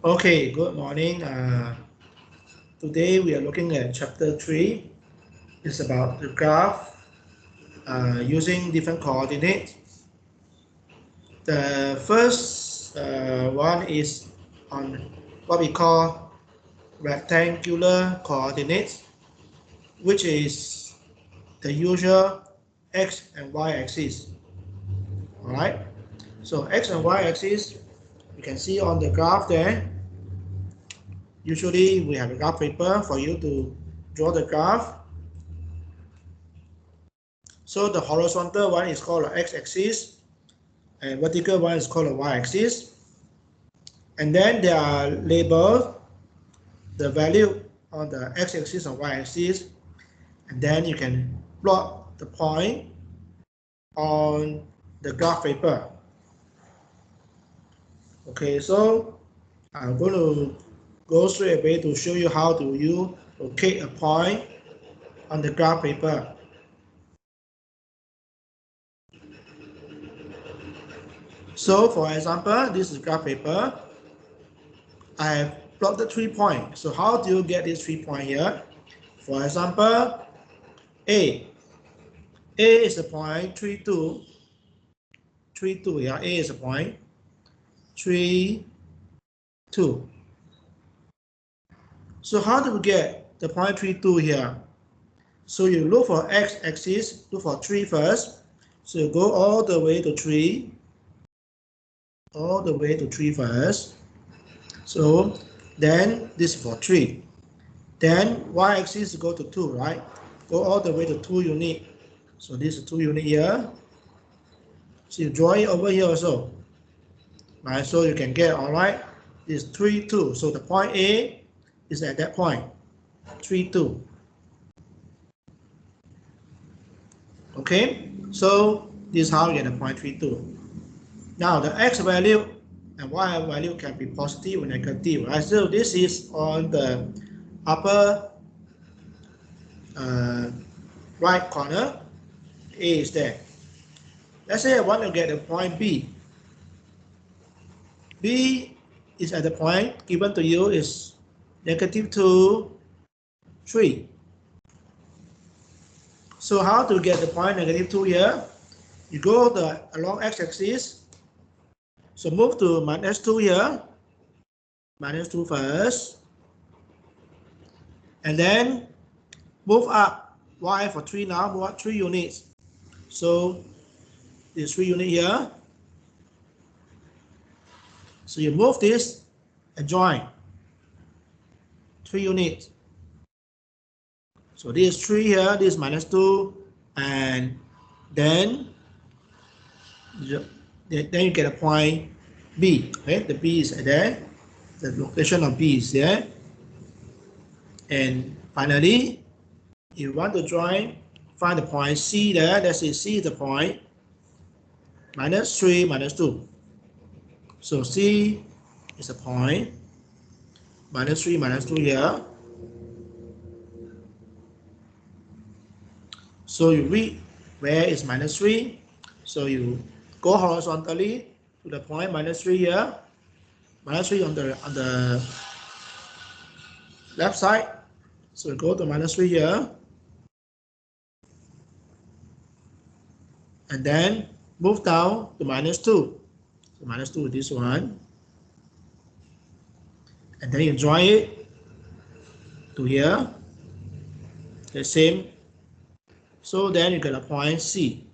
Okay, good morning. Today we are looking at chapter 3. It's about the graph using different coordinates. The first one is on what we call rectangular coordinates, which is the usual x and y axis. All right. So x and y axis, you can see on the graph there. Usually we have a graph paper for you to draw the graph. So the horizontal one is called the x-axis, and vertical one is called the y-axis. And then they are labeled the value on the x-axis and y-axis, and then you can plot the point on the graph paper. Okay, so I'm going to go straight away to show you how do you locate a point on the graph paper. So for example, this is graph paper. I have plotted 3 points. So how do you get these 3 points here? For example, A. A is the point 3, 2. 3, 2, yeah, A is the point 3, 2. So how do we get the point 3, 2 here? So you look for x-axis, look for 3 first. So you go all the way to 3, all the way to 3 first. So then this is for 3. Then y-axis go to 2, right? Go all the way to 2 unit. So this is 2 unit here. So you draw it over here also. Right, so you can get, all right, this 3, 2. So the point A is at that point, 3, 2. Okay, so this is how you get the point 3, 2. Now the x value and y value can be positive or negative, right? So this is on the upper right corner. A is there. Let's say I want to get the point B. B is at the point given to you is -2, 3. So how to get the point -2 here? You go along x-axis. So move to -2 here. -2 first. And then move up. Y for 3 now, move up 3 units. So there's 3 units here. So you move this and join 3 units. So this is 3 here, this is -2, and then you get a point B. Okay, the B is there, the location of B is there. And finally, you want to join, find the point C there. Let's say C is the point -3, -2. So C is a point -3, -2 here. So you read where is -3. So you go horizontally to the point -3 here. -3 on the left side. So you go to -3 here. And then move down to -2. So -2 is this one. And then you join it to here. The same. So then you get a point C.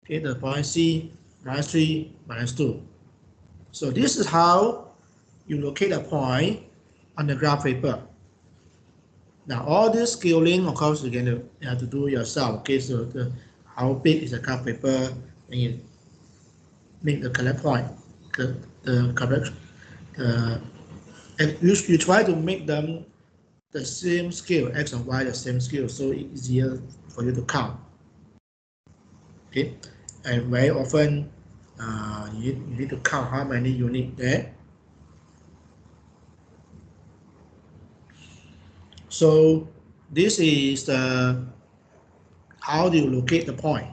Okay, the point C, -3, -2. So this is how you locate a point on the graph paper. Now all this scaling, of course, you have to do yourself. Okay, so how big is the graph paper, and you make the correct point, the correct. And you try to make them the same scale, x and y the same scale, so it's easier for you to count. Okay, and very often you need to count how many units there. So this is the how do you locate the point.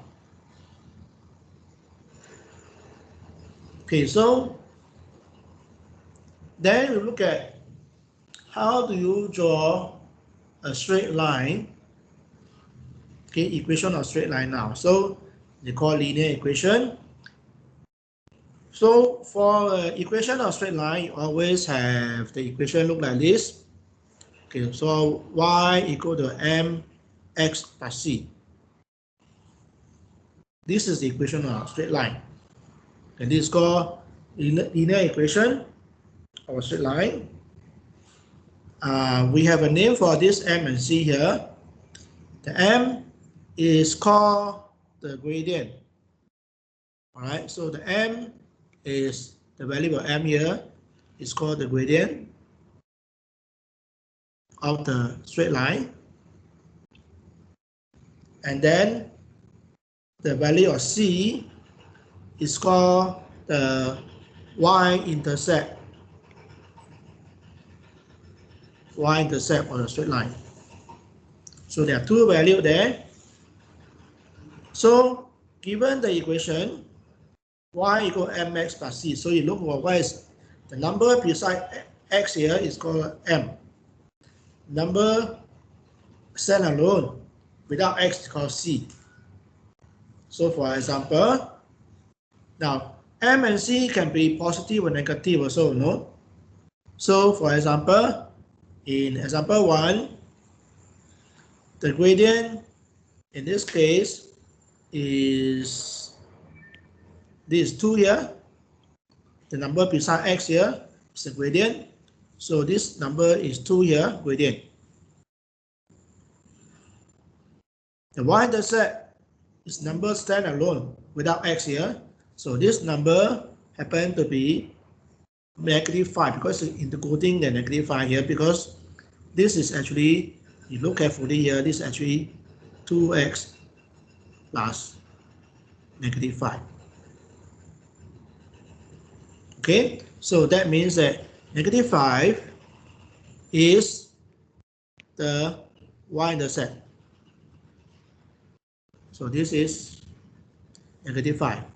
Okay, so Then we look at how do you draw a straight line. Okay, equation of straight line now. So they call linear equation. So for equation of straight line, you always have the equation look like this. Okay, so y equal to mx plus c. This is the equation of straight line. And this is called linear equation of a straight line. We have a name for this m and c here. The m is called the gradient. All right, so the m is the value of m here is called the gradient of the straight line. And then the value of c is called the y-intercept. Y-intercept on the straight line. So there are two values there. So given the equation y equal mx plus c, so you look for what is the number beside x here is called m. Number stand alone without x is called c. So for example, now m and c can be positive or negative also, no? So for example, in example 1, the gradient in this case is this 2 here. The number beside x here is the gradient. So this number is 2 here, gradient. The y-intercept is number stand alone without x here. So this number happen to be -5 because including the -5 here, because this is actually, you look carefully here, this is actually 2x plus -5. Okay, so that means that -5 is the y-intercept. So this is -5.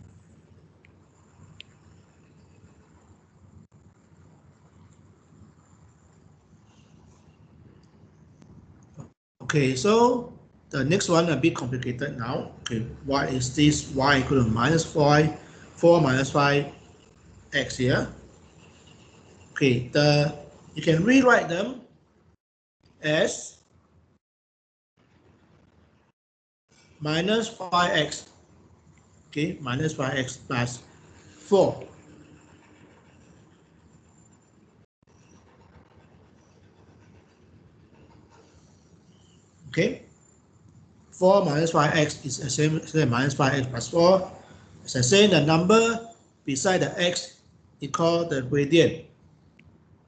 Okay, so the next one a bit complicated now. Okay, what is this? Y equal to -4 minus 5x here. Okay, you can rewrite them as minus 5x. Okay, minus 5x plus 4. Okay, 4 minus 5x is the same as minus 5x plus 4. As I say, the number beside the x is called the gradient.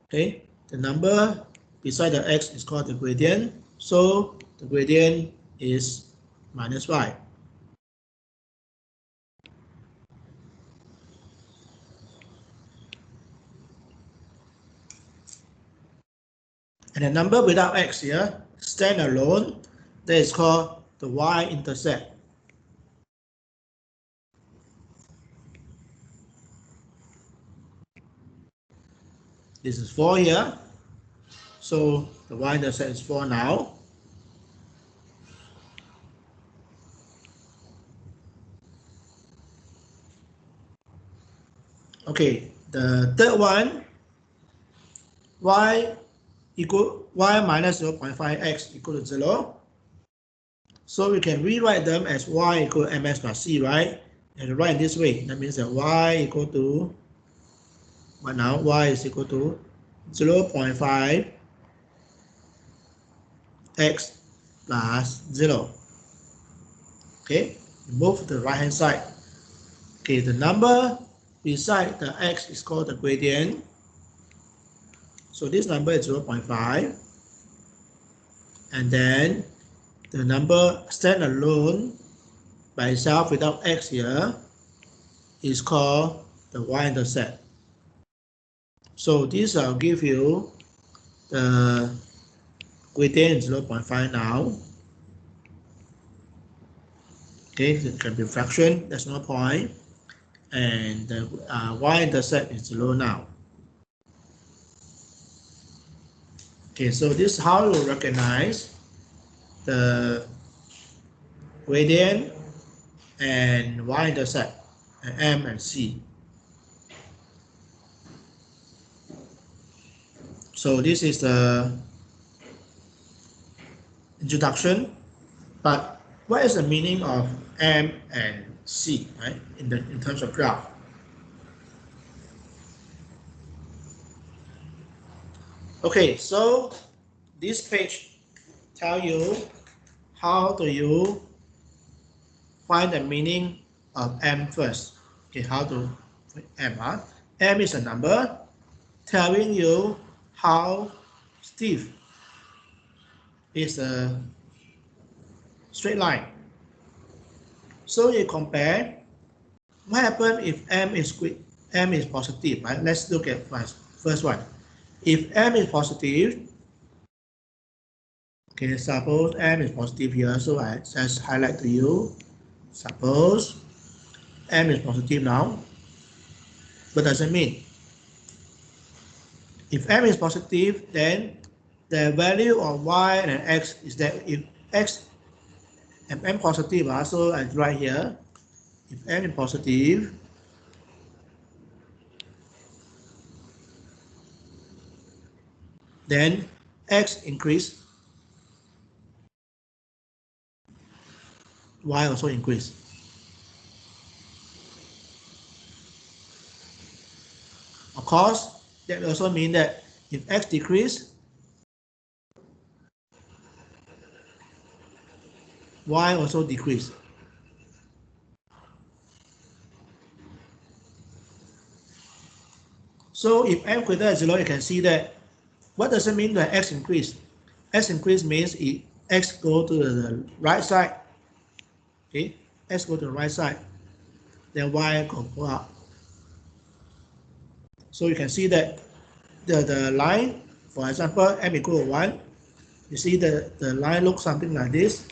Okay, the number beside the x is called the gradient. So the gradient is -5. And the number without x here, stand alone, that is called the y-intercept. This is 4 here. So the y-intercept is 4 now. Okay, the third one, y minus 0.5x equal to 0. So we can rewrite them as y equal to mx plus c, right? And write this way. That means that y equal to, but now y is equal to 0.5 x plus 0. Okay, move to the right hand side. Okay, the number beside the x is called the gradient. So this number is 0.5. And then the number stand alone by itself without x here is called the y-intercept. So this will give you the gradient 0.5 now. Okay, it can be fraction, there's no point. And the y-intercept is 0 now. Okay, so this is how you recognize the gradient and y-intercept and M and C. So this is the introduction, but what is the meaning of M and C, right, in terms of graph? Okay, so this page tell you how do you find the meaning of M first. Okay, how to find M? M is a number telling you how stiff is a straight line. So you compare what happens if M is positive, right? Let's look at first one. If M is positive, okay, suppose M is positive here, so I just highlight to you. Suppose M is positive now. What does it mean? If M is positive, then the value of y and x is that if x and M positive, so I write here, if M is positive, then x increase, y also increase. Of course, that also means that if x decrease, y also decrease. So if m greater than 0, you can see that what does it mean that x increase? X increase means if x go to the right side, okay, x go to the right side, then y go up. So you can see that the line, for example, m equal to 1, you see the line looks something like this.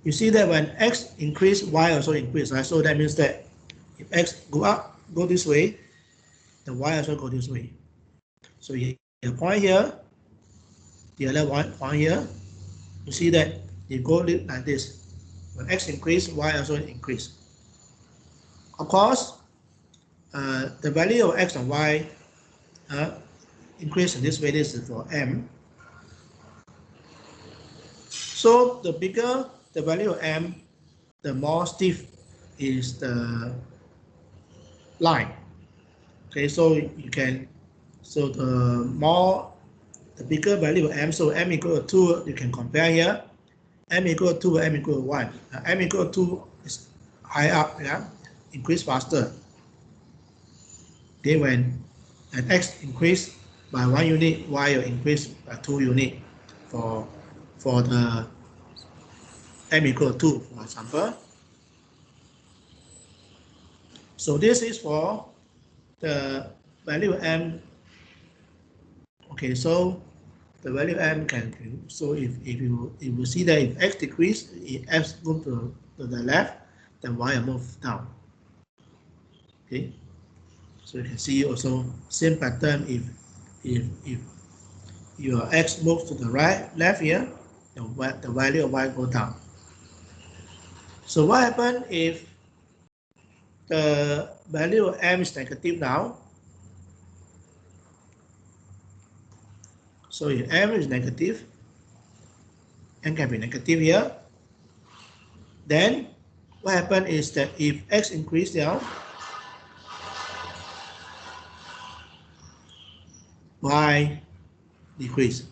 You see that when x increase, y also increase, right? So that means that if x go up, go this way, the y also go this way. So you point here, the other one point here, you see that you go like this. When x increase, y also increase. Of course, the value of x and y increase in this way. This is for m. So the bigger the value of m, the more stiff is the line. Okay, so you can, so the bigger value of m, so m equal to 2, you can compare here. M equal to 2, m equal to 1. M equal to 2 is high up, yeah, increase faster. Okay, when an x increase by 1 unit, y will increase by 2 unit for the m equal to 2, for example. So this is for the value of m. Okay, so the value of m can, so if you see that if x decrease, if x move to the left, then y will move down. Okay, so you can see also same pattern. If your x moves to the left here, the value of y go down. So what happens if the value of m is negative now? So if m is negative, m can be negative here, then what happens is that if x increase down, y decrease.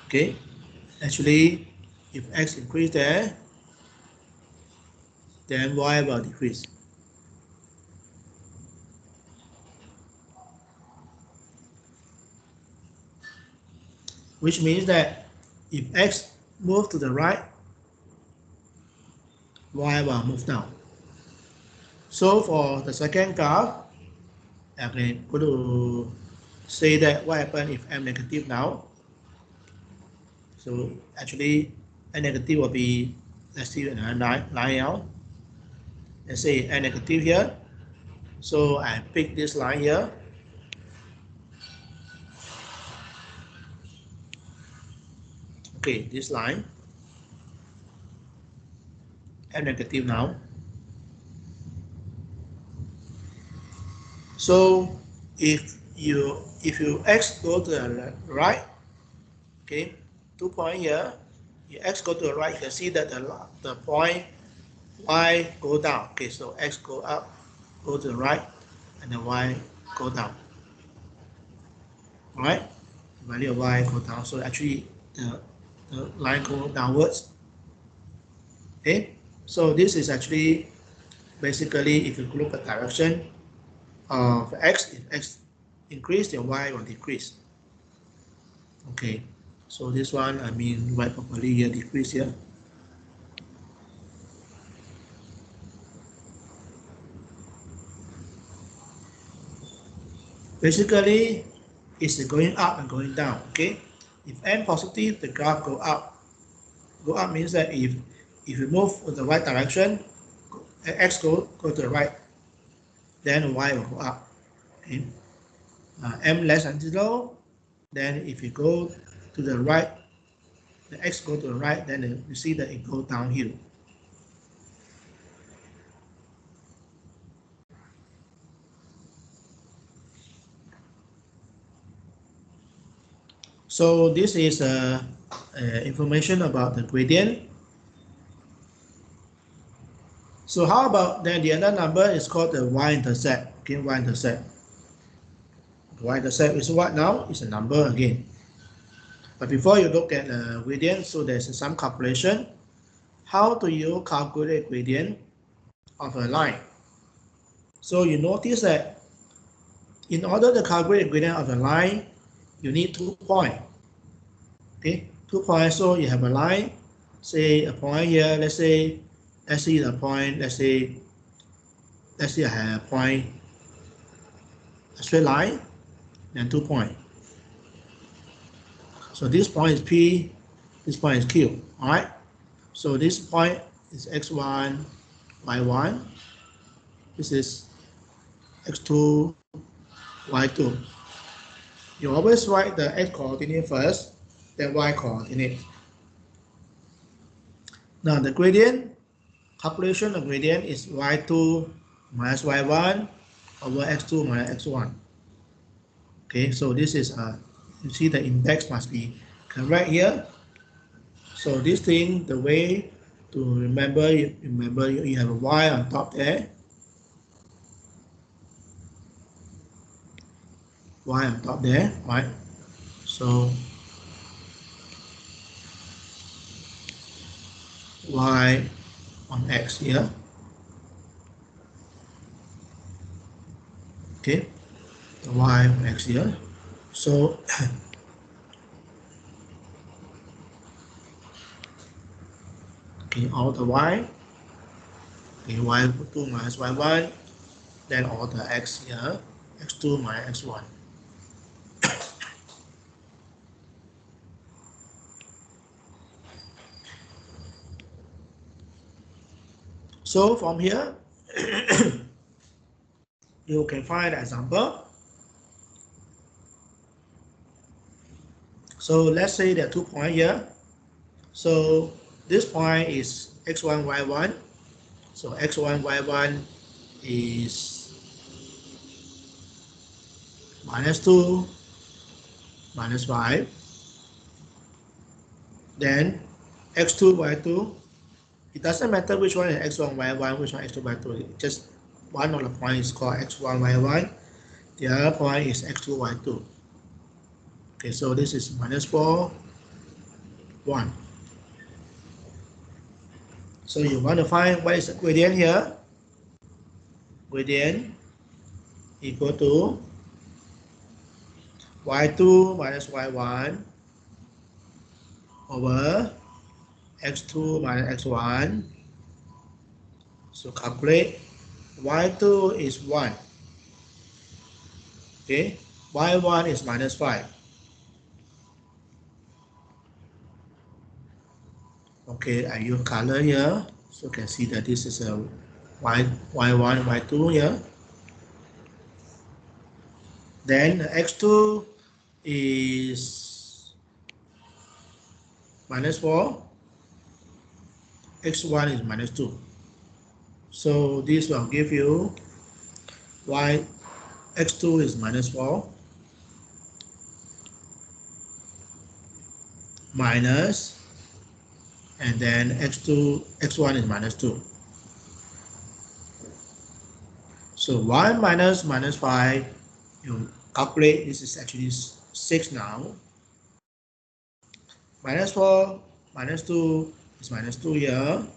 Okay, actually, if x increase there, then y will decrease. Which means that if x move to the right, y will move down. So for the second graph, I'm going to say that what happens if m negative now. So actually, m negative will be let's see another line out. Let's say n negative here. So I pick this line here. Okay, this line n negative now. So if you x go to the right, okay, 2 point here, you x go to the right, you can see that the point y go down. Okay, so x go up, go to the right, and the y go down. All right, the value of y go down. So actually the line go downwards. Okay, so this is actually basically if you look at direction of x, if x increase, then y will decrease. Okay, so this one I mean write properly here, decrease here. Basically, it's going up and going down. Okay, if n positive, the graph go up. Go up means that if you move in the right direction, x go to the right, then y will go up. Okay, m less than 0, then if you go to the right, the x go to the right, then you see that it goes downhill. So this is information about the gradient. So how about then the other number is called the y-intercept. Okay, y-intercept. Y-intercept is what now? It's a number again. But before you look at the gradient, so there's some calculation. How do you calculate gradient of a line? So you notice that in order to calculate gradient of a line, you need 2 points. Okay, 2 points. So you have a line, say a point here. Let's see the point. Let's say I have a point, a straight line, and 2 points. So this point is P, this point is Q. All right. So this point is x1, y1. This is x2, y2. You always write the x coordinate first, then y coordinate. Now the gradient, calculation of gradient is y2 minus y1 over x2 minus x1. Okay, so this is you see the index must be correct here. So this thing, the way to remember you have a y on top there. Y on top there, right? So y on x here. Okay, the y on x here. So okay, all the y. Okay, y2 minus y1, then all the x here, x2 minus x1. So from here, you can find an example. So let's say there are 2 points here. So this point is x1, y1. So x1, y1 is minus 2, minus 5. Then x2, y2. It doesn't matter which one is x1, y1, which one is x2, y2. Just one of the points is called x1, y1. The other point is x2, y2. Okay, so this is minus 4, 1. So you want to find what is the gradient here? Gradient equal to y2 minus y1 over x2 minus x1. So calculate. Y2 is 1. Okay, y1 is minus 5. Okay, I use color here, so you can see that this is a y1, y2 here. Then x2 is -4, x1 is -2. So this will give you y x2 is -4 minus, and then x1 is -2. So 1 minus -5, you calculate, this is actually 6 now. -4 -2 is -2 here.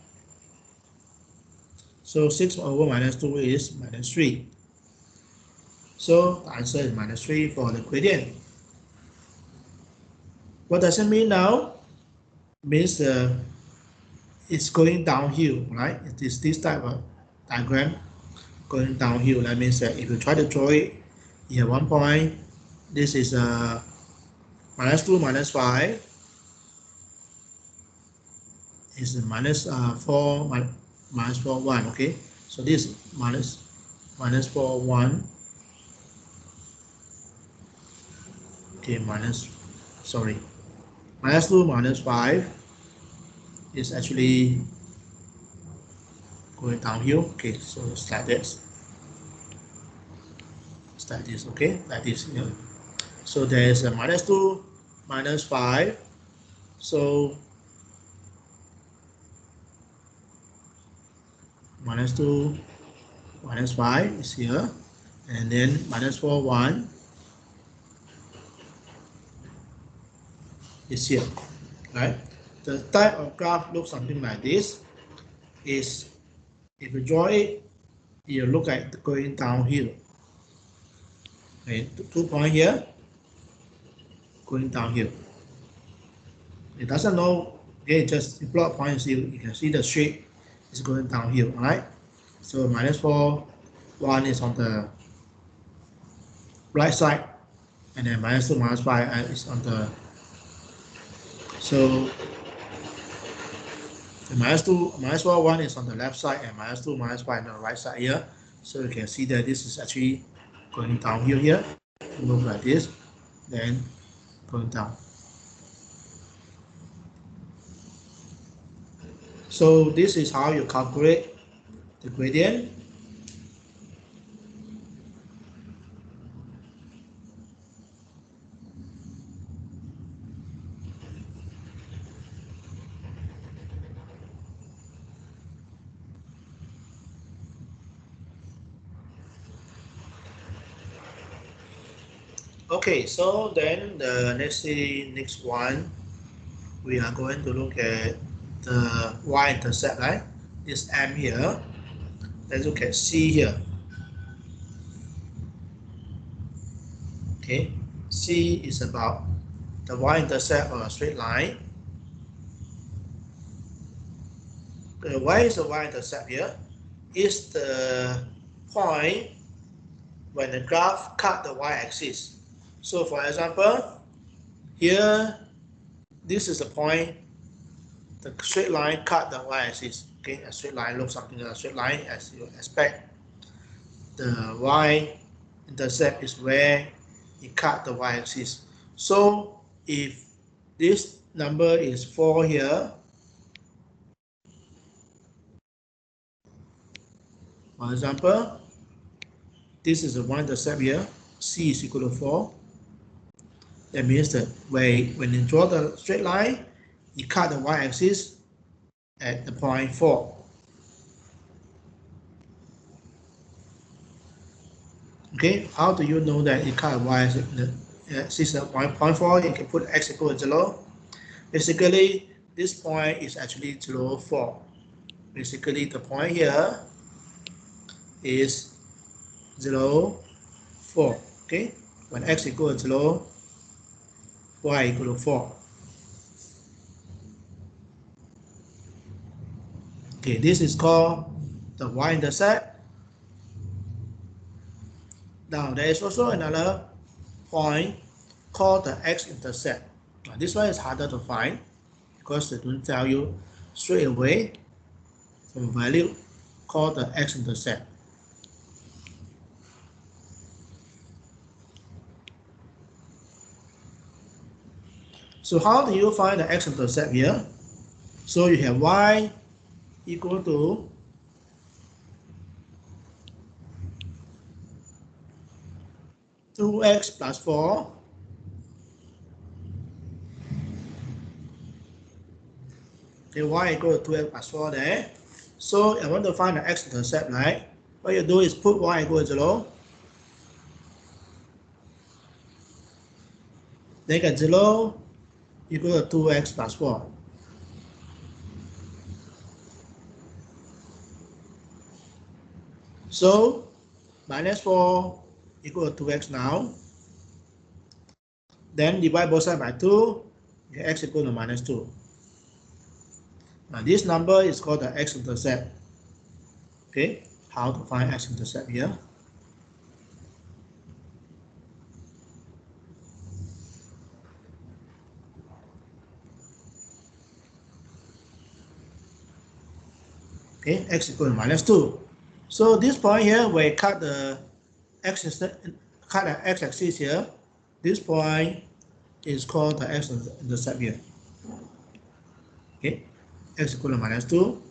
So 6 over -2 is -3. So the answer is -3 for the gradient. What does it mean now? It means it's going downhill, right? It is this type of diagram going downhill. That means that if you try to draw it, you have 1 point. This is -2 -5 is -4 -4 1. Okay, so this -4 1. Okay, -2 -5 is actually going downhill. Okay, so it's like this. It's like this. Okay, like this here. So there is a -2 -5. So -2 -5 is here, and then -4 1 is here, right? The type of graph looks something like this. Is if you draw it, you look at going downhill. Okay, 2 points here, going downhill. It doesn't know. Okay, just you plot points, you can see the shape is going downhill. All right. So -4 1 is on the right side, and then -2 -5 is on the. So the -4 1 is on the left side, and -2 -5 on the right side here. So you can see that this is actually going downhill here. Move like this, then going down. So this is how you calculate the gradient. Okay, so then the next one, we are going to look at the y-intercept, right? This M here. Let's look at C here. Okay, C is about the y-intercept of a straight line. Why is the y-intercept here? Is the point when the graph cut the y-axis. So for example, here, this is the point, the straight line cut the y-axis. Okay, a straight line looks something like a straight line as you expect. The y-intercept is where it cut the y-axis. So if this number is 4 here, for example, this is the y-intercept here, C is equal to 4. That means that when you draw the straight line, you cut the y-axis at the point 4. Okay, how do you know that you cut y-axis at point 4? You can put x equal to 0. Basically, this point is actually 0, 4. Basically, the point here is 0, 4. Okay, when x equal to 0, y equal to 4. Okay, this is called the y-intercept. Now, there is also another point called the X-intercept. This one is harder to find because they don't tell you straight away from a value called the X-intercept. So how do you find the X-intercept here? So you have y equal to two x plus 4 okay, y equal to 2x plus 4 there. So I want to find the X-intercept, right? What you do is put y equal to 0, then get 0 equal to 2x plus 4. So minus 4 equal to 2x now. Then divide both sides by 2, get x equal to minus 2. Now this number is called the X-intercept. Okay, how to find X-intercept here? Okay, x equal to minus 2. So this point here, we cut the x-axis here. This point is called the X-intercept here. Okay, x equal to minus 2.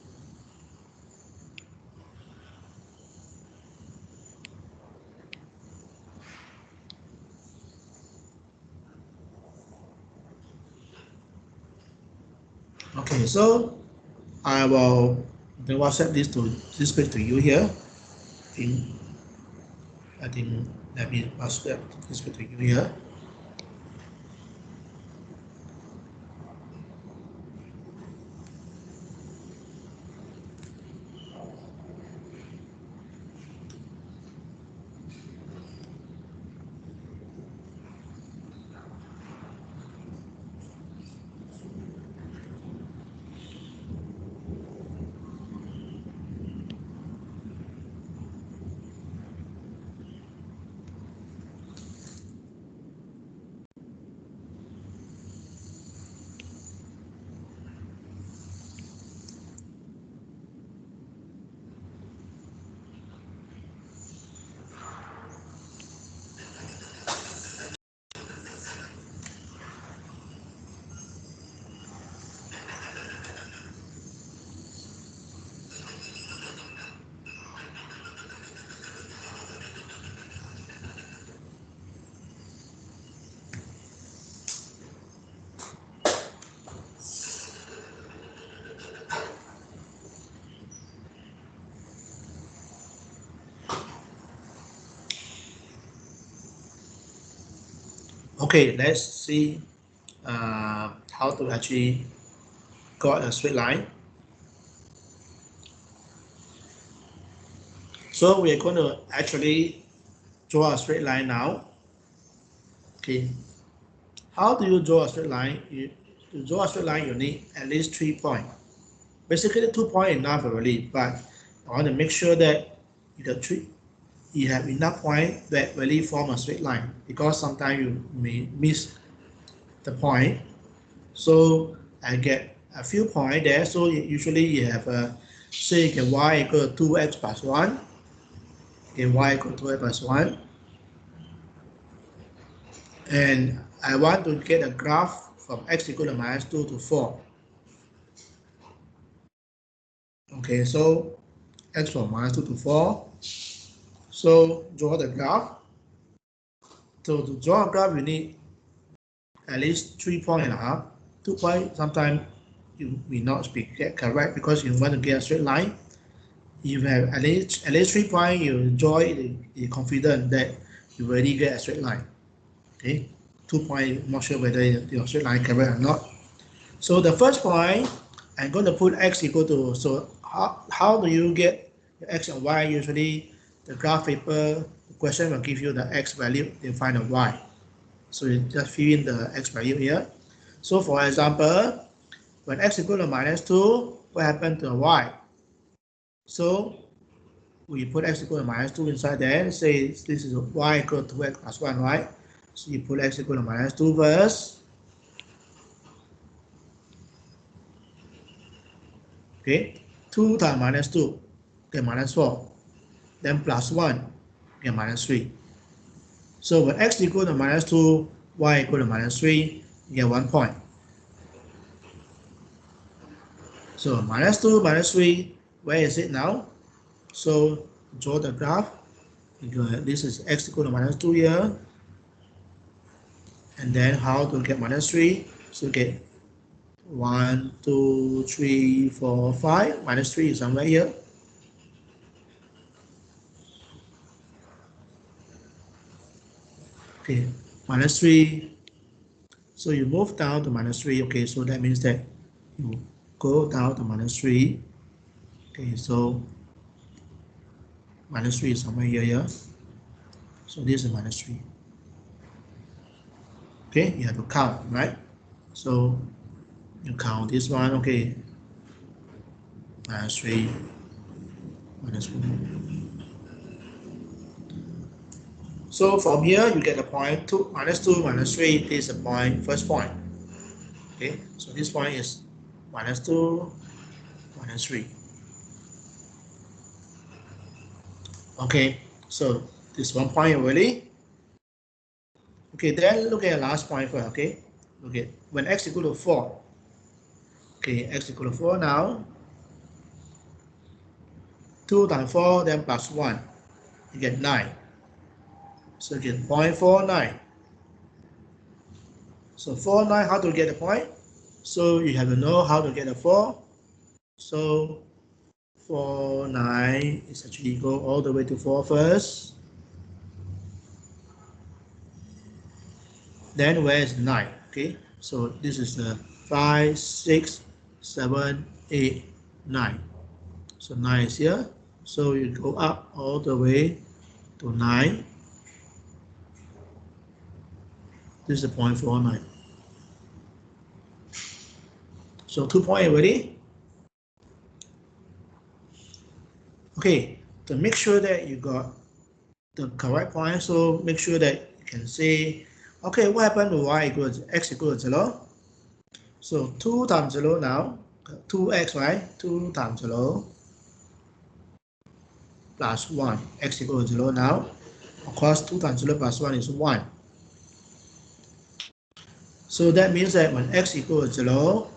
Okay, so I will then WhatsApp this page to you here. I think let me WhatsApp this page to you here. Okay, let's see how to actually got a straight line. So we're going to actually draw a straight line now. Okay, how do you draw a straight line? To draw a straight line, you need at least 3 points. Basically, 2 points enough already, but I want to make sure that you have enough points that really form a straight line, because sometimes you may miss the point. So I get a few points there. So usually you have say you get y equal to 2x plus 1. Okay, y equal to 2x plus 1. And I want to get a graph from x equal to minus 2 to 4. Okay, so x from minus 2 to 4. So draw the graph. So to draw a graph, you need at least 3.5. 2 points, sometimes you may not be correct because you want to get a straight line. If you have at least 3 points, you draw it, you're confident that you already get a straight line. Okay, 2 points, not sure whether your straight line correct or not. So the first point, I'm going to put x equal to, so how do you get the x and y? Usually the graph paper, the question will give you the x value, you find the y. So you just fill in the x value here. So for example, when x equal to minus 2, what happened to the y? So we put x equal to minus 2 inside there. Say this is y equal to x plus 1, right? So you put x equal to minus 2 first. Okay, 2 times minus 2, get minus 4. Then plus 1, get minus 3. So when x equal to minus 2, y equal to minus 3, you get 1 point. So minus 2, minus 3, where is it now? So draw the graph. This is x equal to minus 2 here. And then how to get minus 3? So get 1, 2, 3, 4, 5. Minus 3 is somewhere here. Okay, minus 3. So you move down to minus 3. Okay, so that means that you go down to minus 3. Okay, so minus 3 is somewhere here, yeah. So this is minus 3. Okay, you have to count, right? So you count this one, okay. Minus 3, minus 1. So from here, you get the point 2, minus 2, minus 3. This is the point, first point. Okay, so this point is minus 2, minus 3. Okay, so this 1 point already. Okay, then look at the last point first, okay? Okay, when x equal to 4. Okay, x equal to 4 now. 2 times 4, then plus 1. You get 9. So you get 0.49. So 49, how to get the point? So you have to know how to get the 4. So 49 is actually go all the way to 4 first. Then where is 9? Okay, so this is the 5, 6, 7, 8, 9. So 9 is here. So you go up all the way to 9. This is the 0.49. So 2 points already. Okay, to make sure that you got the correct point, so make sure that you can say, okay, what happened to y equals x equals 0? So 2 times 0 now, 2x, right? 2 times 0 plus 1, x equals 0 now. Of course, 2 times 0 plus 1 is 1. So that means that when x equals 0,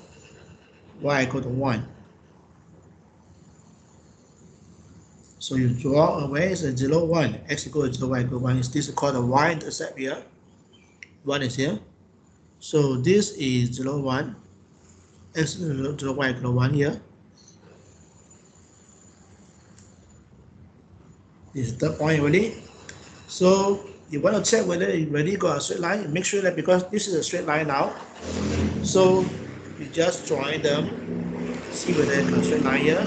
y equal to 1. So you draw where is the 0, 1, x equals 0, y equals 1. Is this called the y-intercept here? 1 is here. So this is 0, 1. X equals 0, y equals 1 here. This is the point already. So you want to check whether you already got a straight line. Make sure that because this is a straight line now, so you just join them. See whether you got a straight line here.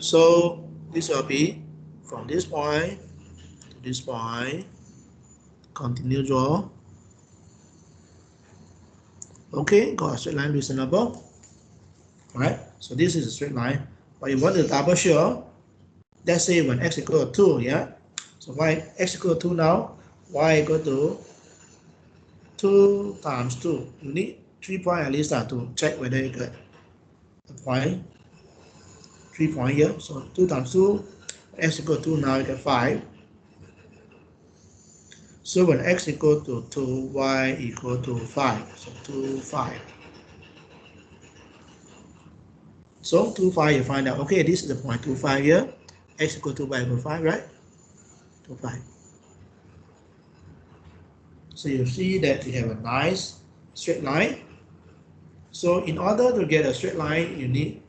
So this will be from this point to this point. Continue draw. Okay, got a straight line reasonable. Alright, so this is a straight line. But you want to double sure. Let's say when x equal to 2, yeah. So y x equal to 2 now, y equal to 2 times 2. You need 3 points at least to check whether you get a point. 3 points here. So 2 times 2, x equal to 2 now you get 5. So when x equal to 2, y equal to 5. So 2, 5. So 2, 5, you find out, okay, this is the point 2, 5 here. X equal to y equal to 5, right? 2, 5. So you see that you have a nice straight line. So in order to get a straight line, you need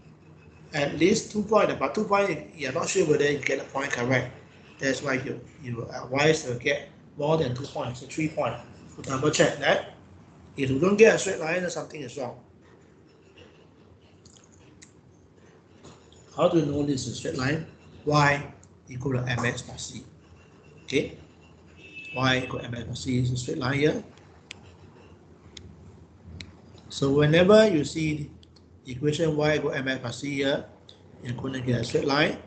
at least 2 points. But 2 points, you're not sure whether you get the point correct. That's why you are wise to get more than 2 points, so 3 points. To double check that. If you don't get a straight line, then something is wrong. How do you know this is a straight line? Y equal to mx plus c. Okay. Y equal to mx plus c is a straight line here. So whenever you see the equation y equal to mx plus c here, you're going to get a straight line.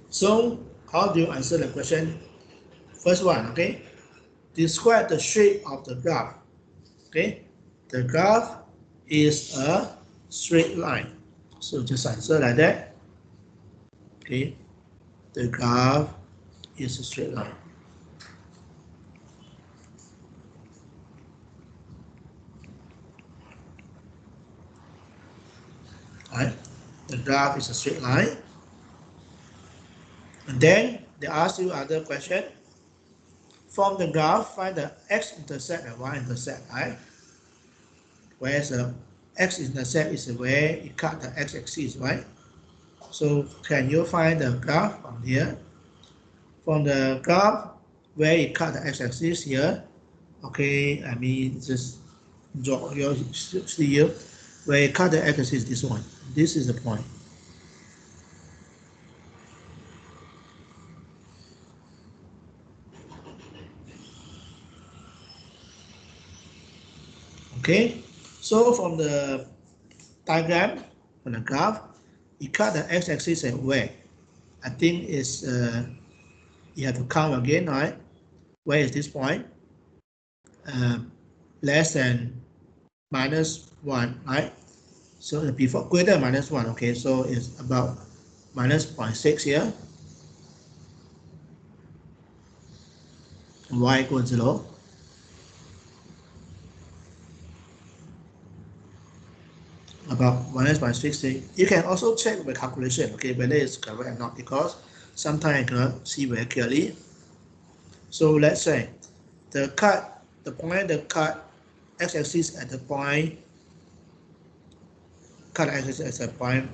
So how do you answer the question? First one, okay? Describe the shape of the graph. Okay, the graph is a straight line. So just answer like that. Okay, the graph is a straight line. Right? The graph is a straight line. And then they ask you other question. From the graph, find the x-intercept and y-intercept, right? Whereas the x-intercept is where you cut the x-axis, right? So can you find the graph from here? From the graph where you cut the x-axis here, okay, I mean just draw your see here, where you cut the x-axis, this one. This is the point. Okay, so from the diagram, from the graph, you cut the x-axis at where? I think it's you have to count again, right? Where is this point? Less than -1, right? So before greater than -1, okay, so it's about -0.6 here. And y equals 0. About -0.6. You can also check with calculation, okay, whether it's correct or not, because sometimes I cannot see very clearly. So let's say the point the cut x-axis at the point, cut x-axis at the point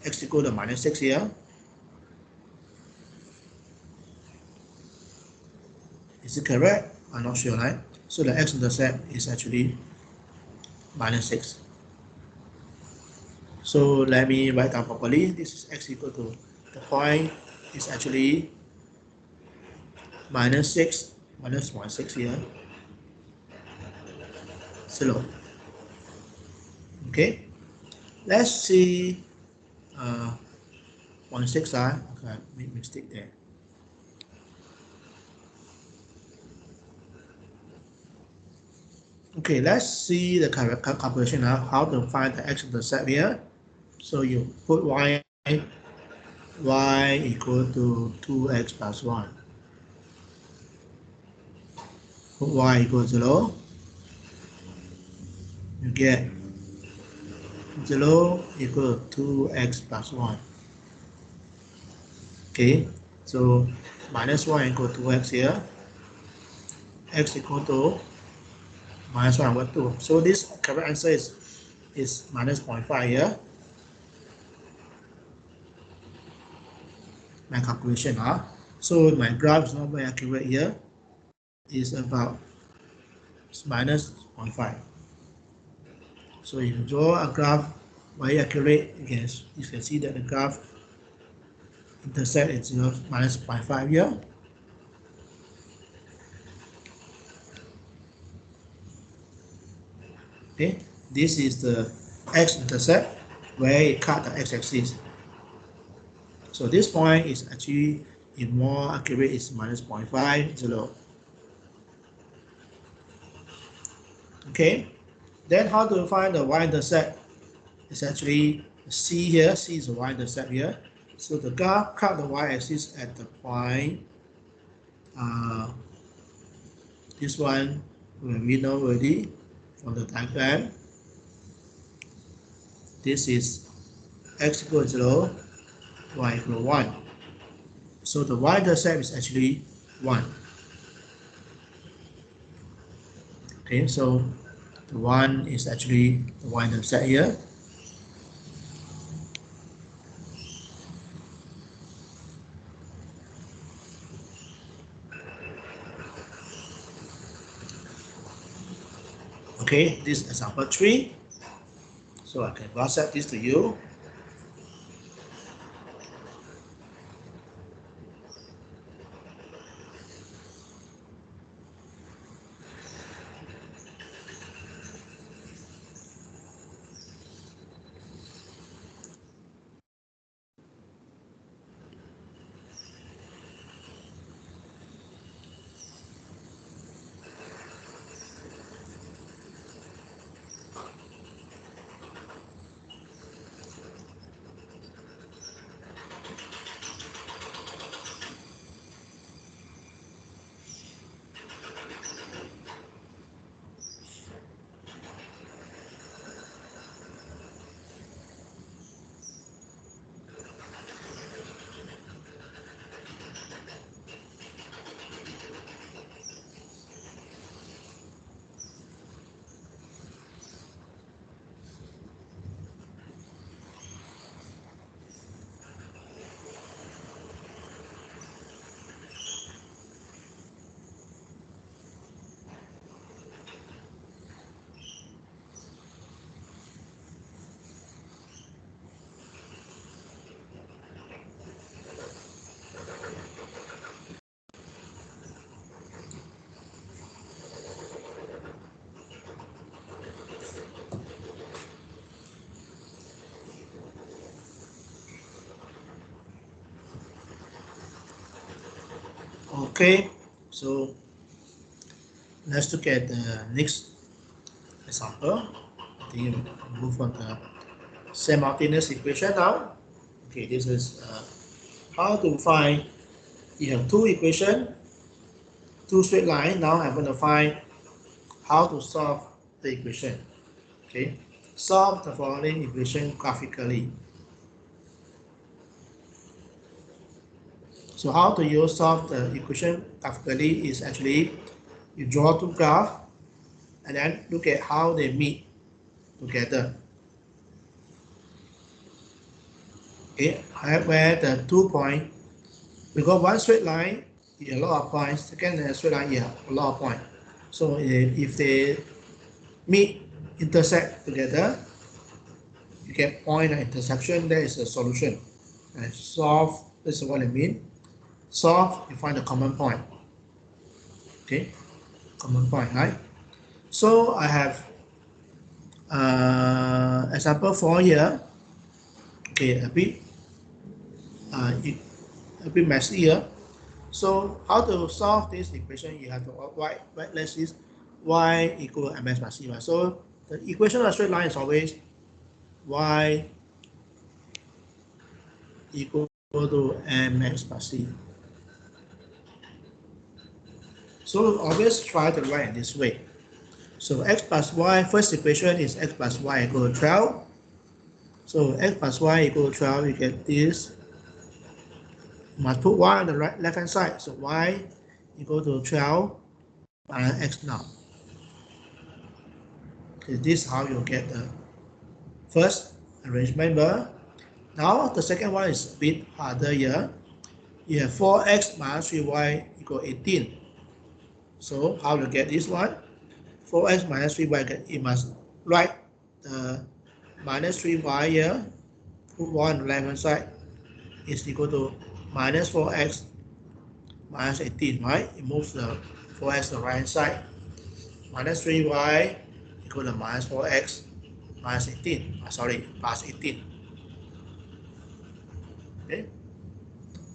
x equal to -6 here. Is it correct? I'm not sure, right? So the x-intercept is actually -6. So let me write down properly. This is x equal to, the point is actually -6, -0.6 here, 0. Okay, let's see 0.6, okay, I made mistake there. Okay, let's see the calculation now, how to find the x-intercept here. So you put y equal to 2x plus 1. Put y equal to 0. You get 0 equal to 2x plus 1. Okay, so -1 equal to 2x here. X equal to -1 over 2. So this correct answer is -0.5 here. My calculation, so my graph is not very accurate here. Is about -0.5. So if you draw a graph very accurate, you can see that the graph intercept is -0.5 here. Okay, this is the x-intercept where you cut the x-axis. So this point is actually, if more accurate, is -0.5, 0. Okay, then how to find the y-intercept? It's actually C here. C is the y-intercept here. So the graph cut the y-axis at the point. This one we know already from the diagram. This is x equals 0, y equals 1. So the y-intercept is actually 1. Okay, so the 1 is actually the y-intercept here. Okay, this is example 3. So I can WhatsApp this to you. Okay, so let's look at the next example. I think you move on the simultaneous equation now. Okay, this is how to find. You have two equations, two straight lines. Now I'm going to find how to solve the equation. Okay, solve the following equation graphically. So how do you solve the equation graphically is actually you draw two graphs and then look at how they meet together. Okay, where the 2 points, we got one straight line, you have a lot of points. Second straight line, you have a lot of points. So if they meet, intersect together, you get point and intersection. That is a solution. And solve, this is what I mean. Solve, you find the common point. Okay, common point, right? So I have example 4 here. Okay, a bit messy here. So how to solve this equation? You have to write let's see y equal ms plus c. So the equation of a straight line is always y equal to mx plus c. So always try to write in this way. So x plus y, first equation is x plus y equal to 12. So x plus y equal to 12, you get this. You must put y on the left hand side. So y equal to 12 minus x now. Okay, this is how you get the first arrangement. Now the second one is a bit harder here. You have 4x minus 3y equal 18. So how to get this one? 4x minus 3y, you must write the minus 3y here, put 1 on the left hand side, is equal to minus 4x minus 18, right? You move the 4x to the right hand side. Minus 3y equal to minus 4x minus 18, plus 18. Okay.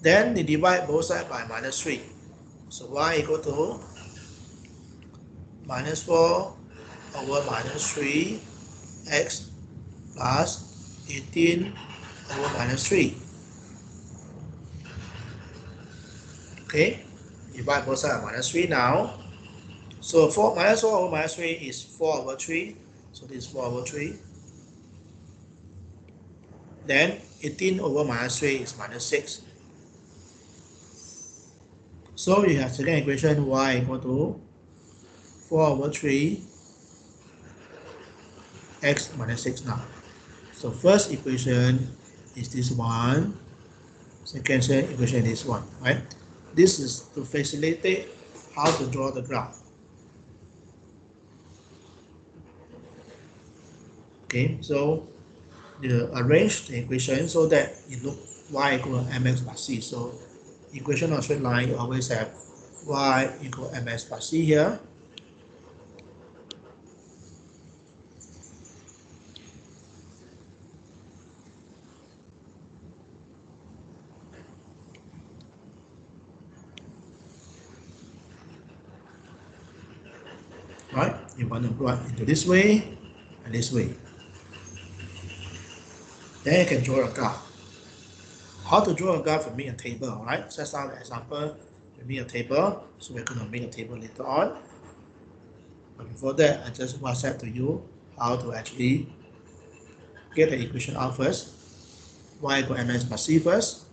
Then they divide both sides by minus 3. So y equal to minus 4 over minus 3 x plus 18 over minus 3. Okay, divide both sides by minus 3 now. So minus 4 over minus 3 is 4 over 3. So this is 4 over 3. Then 18 over minus 3 is minus 6. So you have second equation y equal to 4 over 3 x minus 6 now. So first equation is this one. Second equation is this one, right? This is to facilitate how to draw the graph. Okay, so you arrange the equation so that you look y equal to mx plus c. So equation of straight line, you always have y equal mx plus c here. Right? You want to plug into this way and this way. Then you can draw a graph. How to draw a graph? You make a table, all right? That's our example. We make a table, so we're going to make a table later on. But before that, I just WhatsApp to you how to actually get the equation out first. Y equal mx plus c first.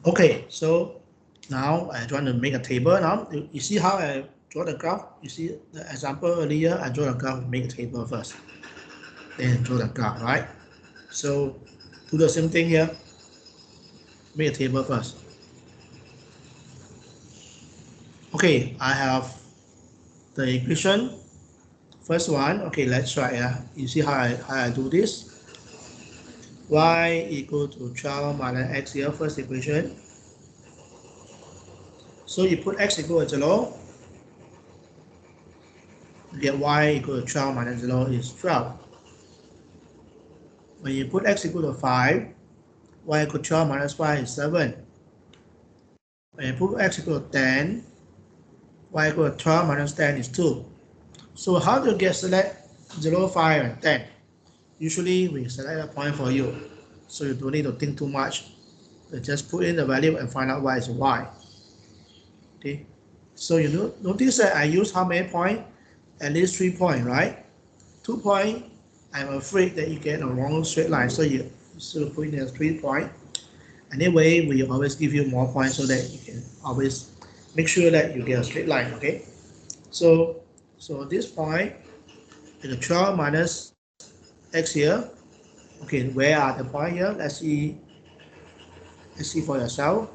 Okay, so now I want to make a table. Now you see how I draw the graph. You see the example earlier. I draw the graph, make a table first, then draw the graph, right? So do the same thing here. Make a table first. Okay, I have the equation. First one. Okay, let's try. You see how I do this? Y equal to 12 minus x here. First equation. So you put x equal to 0. You get y equal to 12 minus 0 is 12. When you put x equal to 5, y equal to 12 minus 5 is 7. When you put x equal to 10, y equal to 12 minus 10 is 2. So how do you get select 0, 5, and 10? Usually we select a point for you, so you don't need to think too much. You just put in the value and find out what is y. Okay, so you notice that I use how many points? At least 3 points, right? 2 points, I'm afraid that you get a wrong straight line, so you put in a 3 points. Anyway, we always give you more points so that you can always make sure that you get a straight line, okay? So this point is 12 minus x here. Okay, where are the points here? Let's see for yourself.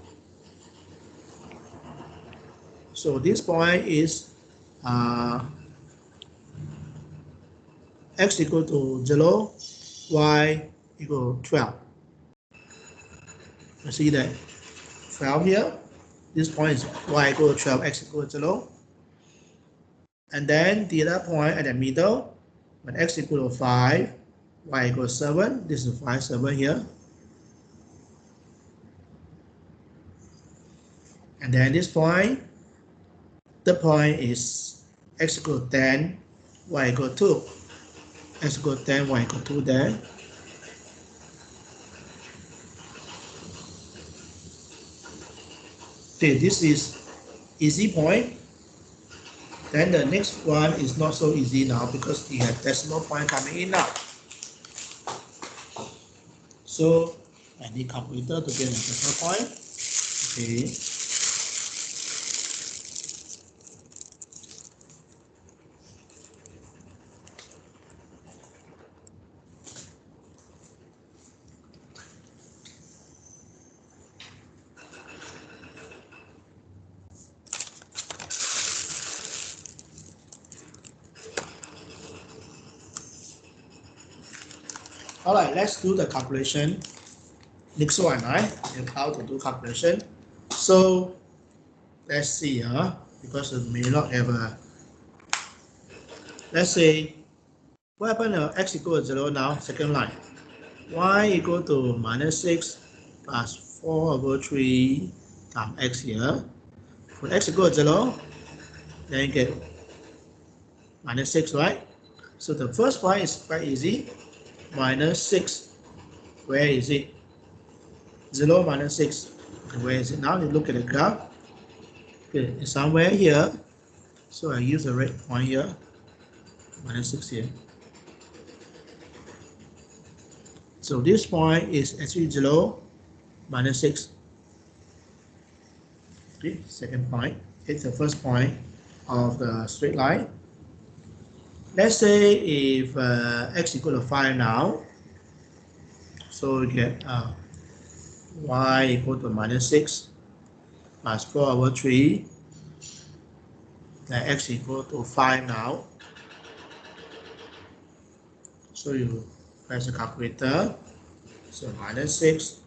So this point is x equal to 0, y equal to 12. You see that 12 here. This point is y equal to 12, x equal to 0. And then the other point at the middle, when x equal to 5, y equal to 7. This is 5, 7 here. And then this point, the point is x equal to 10, y equal to 2. X equal to 10, y equal to 2 there. Okay, this is easy point. Then the next one is not so easy now because you have decimal point coming in now. So I need calculator to get a decimal point. Okay. All right, let's do the calculation. Next one, right? How to do calculation. So let's see, because it may not have a. Let's say, what happened to x equal to 0 now? Second line. Y equal to minus 6 plus 4 over 3 times x here. When x equal to 0, then you get minus 6, right? So the first point is quite easy. Minus 6. Where is it? 0 minus 6. Where is it? Now you look at the graph. Okay, it's somewhere here. So I use the red point here. Minus 6 here. So this point is actually 0 minus 6. Okay, second point. It's the first point of the straight line. Let's say if x equal to 5 now, so we get y equal to minus 6 plus 4 over 3, then x equal to 5 now. So you press the calculator, so minus 6,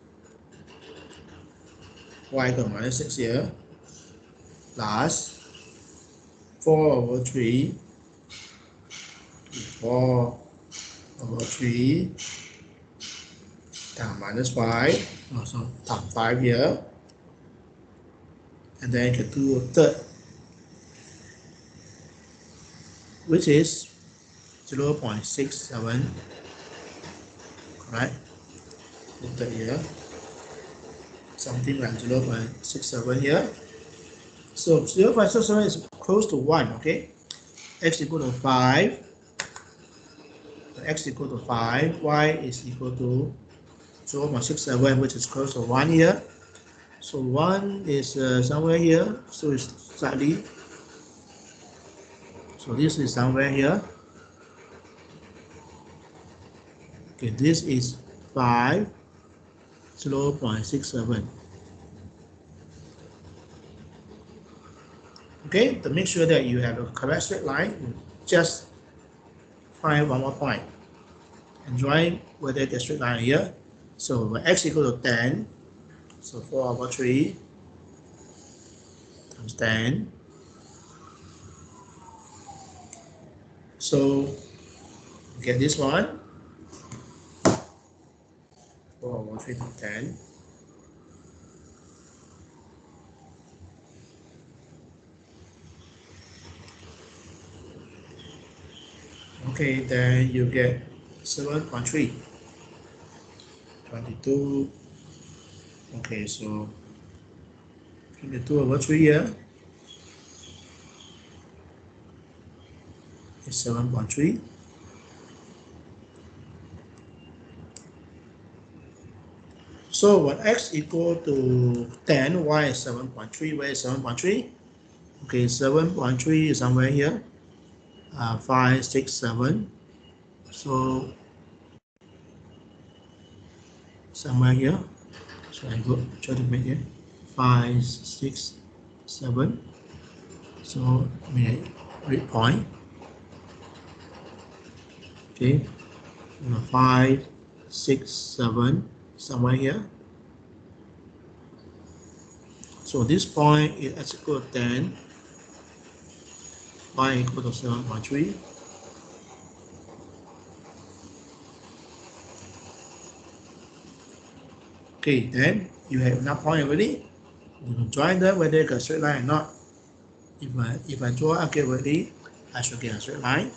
y equal to minus 6 here, plus 4 over 3, 4 over 3 times minus 5, so times 5 here, and then you can do a third, which is 0.67, right? Put that here, something like 0.67 here. So 0.67 is close to 1, okay? X equal to 5. X equal to 5, y is equal to 0.67, which is close to 1 here. So 1 is somewhere here, so it's slightly. So this is somewhere here. Okay, this is 5, 0.67. Okay, to make sure that you have a correct straight line, just find one more point and join whether the straight line here. So when x equal to 10, so 4/3 times 10. So get this one, 4/3 times 10. Okay, then you get 7.3. 22. Okay, so 22/3 here is 7.3. So when x equal to 10, y is 7.3. Where is 7.3? Okay, 7.3 is somewhere here. 5, 6, 7. So somewhere here. So I go try to make it 5, 6, 7. So make read point. Okay, 5, 6, 7, somewhere here. So this point is x equal to 10, y equal to 7.3. Okay, then you have enough point already. You can join them whether it's a straight line or not. If I draw accurately, I should get a straight line.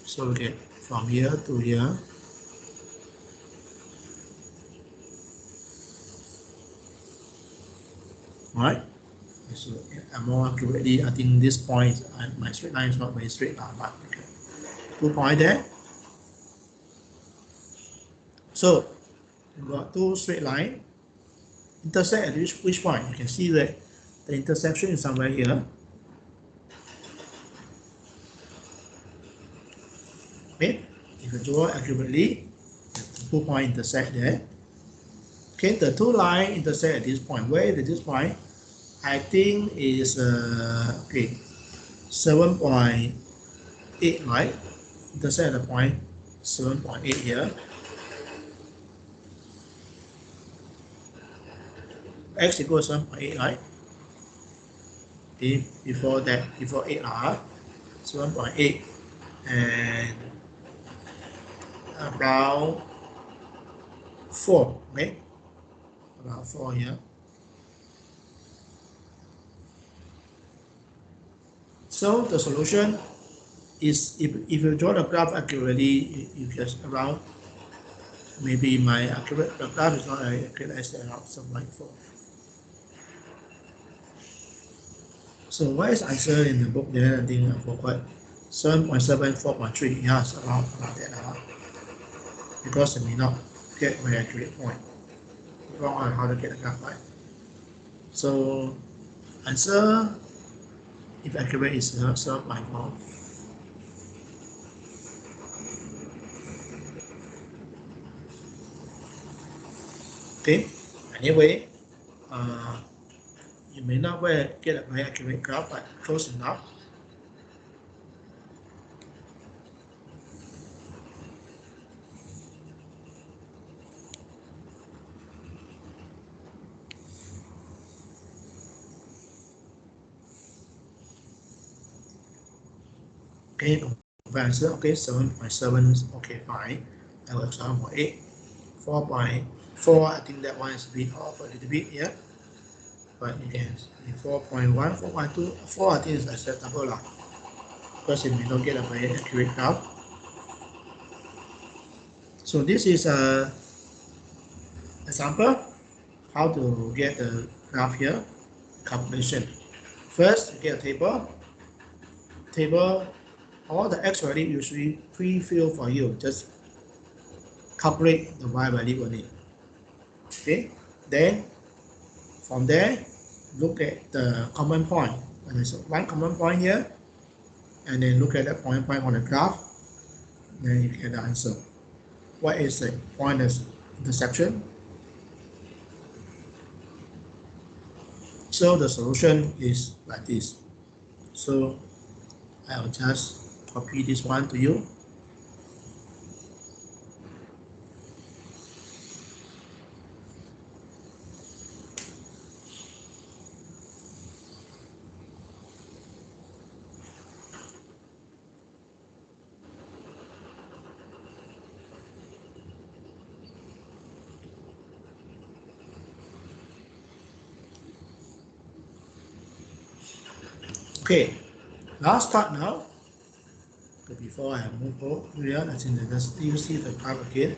So we get from here to here. Right? So more accurately, I think this point, my straight line is not very straight now, but okay. 2 points there. So we've got 2 straight lines. Intersect at which point? You can see that the intersection is somewhere here. Okay, if you draw accurately, the 2 points intersect there. Okay, the 2 lines intersect at this point. Where is this point? I think is okay, 7.8, right? Intersect at the point 7.8 here. X equals 7.8, right? Okay, before that, before 8R, 7.8 and around 4, okay? Around 4 here. So the solution is if you draw the graph accurately, you get around, maybe my accurate, the graph is not as accurate as around 7.4. So what is answer in the book there? I think I forgot. 7.7, 4.3, yes, around that. Because it may not get very accurate point. Wrong on how to get the graph right. So answer, if accurate, is 7.4. Okay, anyway, you may not get a very accurate graph, but close enough. Okay, answer, okay, 7.7 is okay, fine. I will 7.8, 4.4, I think that one is a bit off a little bit here. But you can see 4.1, 4.2, 4 I think is acceptable lah. Because it may not get a very accurate graph. So this is a example how to get the graph here, calculation. First, you get a table. All the x value usually pre-filled for you. Just calculate the y value on it. Okay. Then from there, look at the common point. And there's one common point here, and then look at that point on the graph, then you get the answer. What is the point of intersection? So the solution is like this. So I'll just copy this one to you. Okay, last part now. But before I move over here, I think that you see the graph again.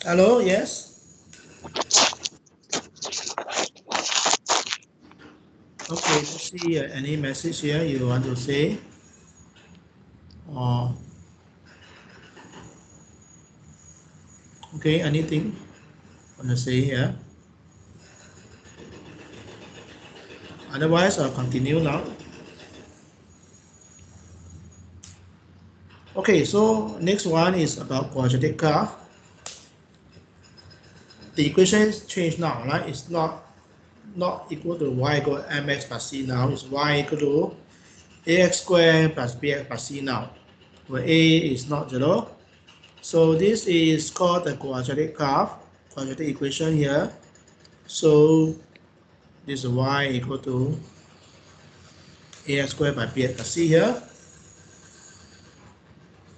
Hello, yes? Okay, let's see any message here you want to say. Or okay, anything want to say here? Otherwise, I'll continue now. Okay, so next one is about quadratic curve. The equation is changed now, right? It's not equal to y equal to mx plus c now. It's y equal to ax squared plus bx plus c now, where a is not 0. So this is called the quadratic curve, quadratic equation here. So this is y equal to ax squared by bx plus c here.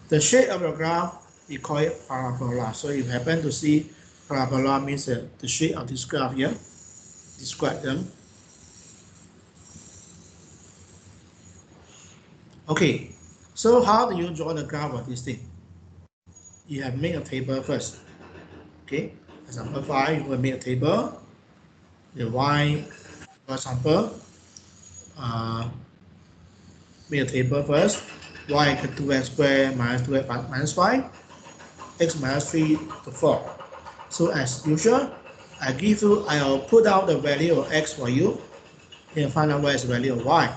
The shape of the graph, we call it parabola. So if you happen to see parabola means the shape of this graph here, describe them. Okay, so how do you draw the graph of this thing? You have made a table first. Okay, example 5, you will make a table. The y, for example, make a table first. Y equal to 2x squared minus 2x minus 5, x minus 3 to 4. So as usual, I'll put out the value of x for you and find out where is the value of y.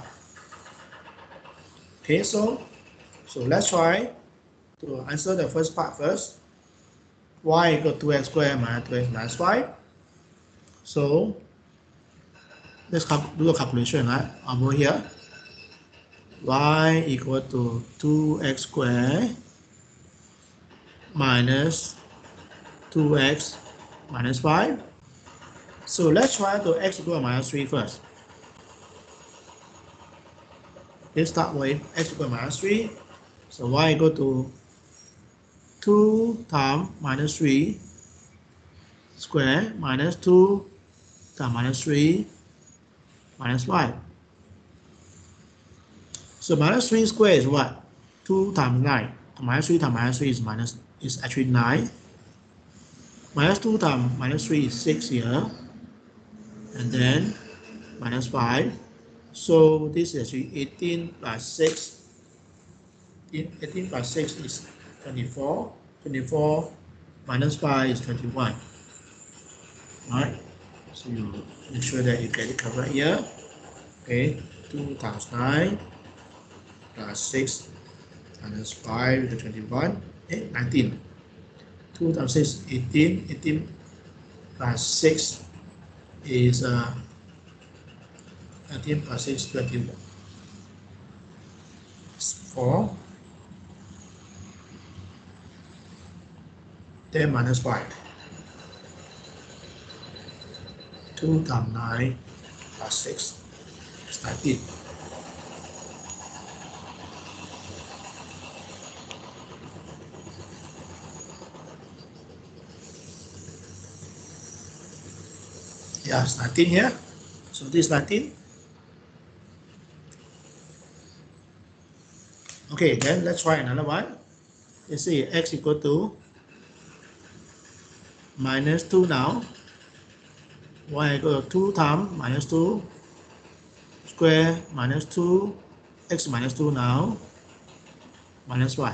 Okay, so let's try to answer the first part first. Y equal to 2x squared minus 2x minus 5. So let's do a calculation, right? Over here, y equal to 2x squared minus 2x minus 5. So let's try to x equal to minus 3 first. Let's start with x equal to minus 3. So y equal to 2 times minus 3 square minus 2 times minus 3 minus 5. So minus 3 square is what? 2 times 9. Minus 3 times minus 3 is actually 9. Minus 2 times minus 3 is 6 here. And then minus 5. So this is actually 18 plus 6. 18 plus 6 is 24. 24 minus 5 is 21. Alright, so you make sure that you get it covered here. Okay, 2 times 9 plus 6 minus 5 to 21, 19. 2 times 6, 18. 18 plus 6 is 19 plus 6, 21. 4. 10 minus 5. 2 times 9 plus 6 is 19. Yeah, it's 19 here. So this is 19. Okay, then let's try another one. You see x equal to minus 2 now. Y equal to 2 times minus 2 square minus 2, x minus 2 now, minus y.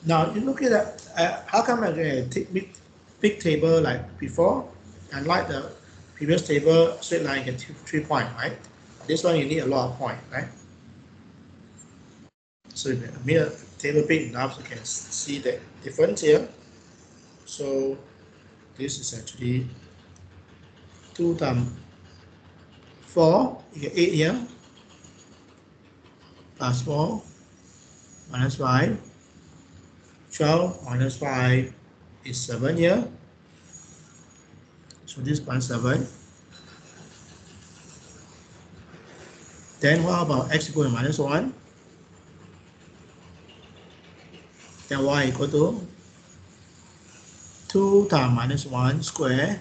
Now you look at that, how come I take big table like before, and like the previous table, straight line get 3 points, right? This one you need a lot of points, right? So if you make a table big enough, you can see the difference here. So this is actually 2 times 4, you get 8 here, plus 4, minus 5, 12 minus 5 is 7 here. So this one 7. Then what about x equal to minus 1? Then y equal to 2 times minus 1 square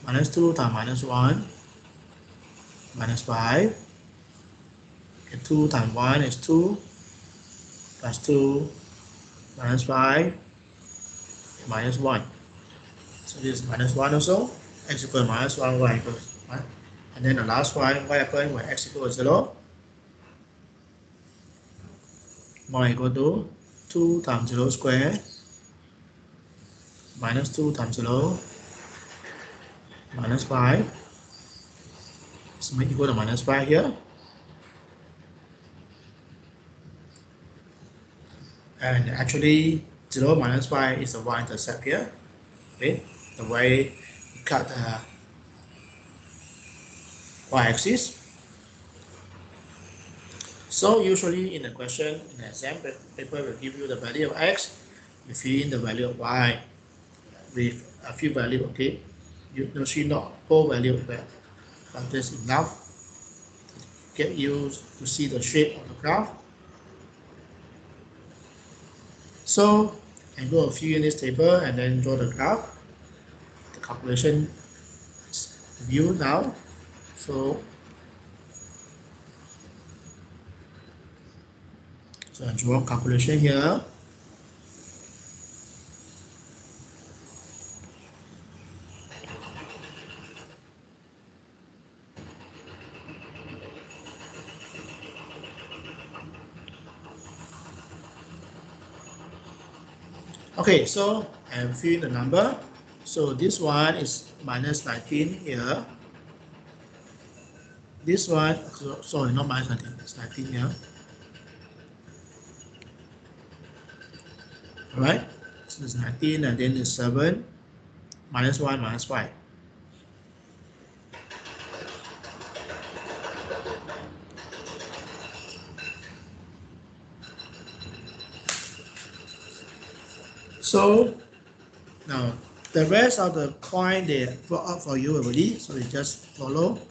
minus 2 times minus 1 minus 5. Okay, 2 times 1 is 2 plus 2 minus 5 minus 1. So this is minus 1 also. X equal to minus 1, y equals 1. And then the last one, what happens when x equal to 0? Y equal to 2 times 0 square minus 2 times 0 minus 5 is equal to minus 5 here. And actually 0 minus 5 is the y-intercept here. Okay, the way you cut the y-axis. So usually in the question, in the exam paper will give you the value of x, you fill in the value of y with a few values, okay? You see not whole value there, but that's enough to get you to see the shape of the graph. So I'm going to fill in this table and then draw the graph. The calculation view now. So I draw calculation here. Okay, so I'm filling the number. So this one is minus 19 here. This one, sorry, not minus 19, it's 19 here. Alright, so it's 19 and then it's 7, minus 1, minus 5. So now the rest of the point they brought up for you already, so you just follow,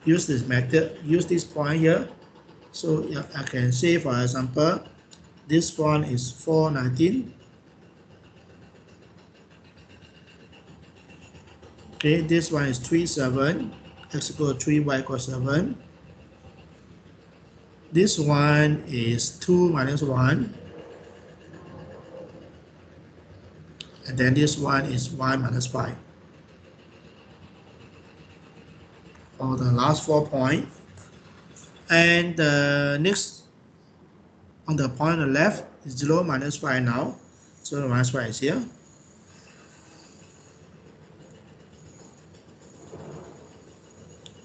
use this method, use this point here. So I can say, for example, this one is 419. Okay, this one is 37, x equal to 3, y equal to 7. This one is 2 minus 1. And then this one is 1 minus 5. For the last 4 points. And the next, on the point on the left, 0 minus 5 now. So minus 5 is here.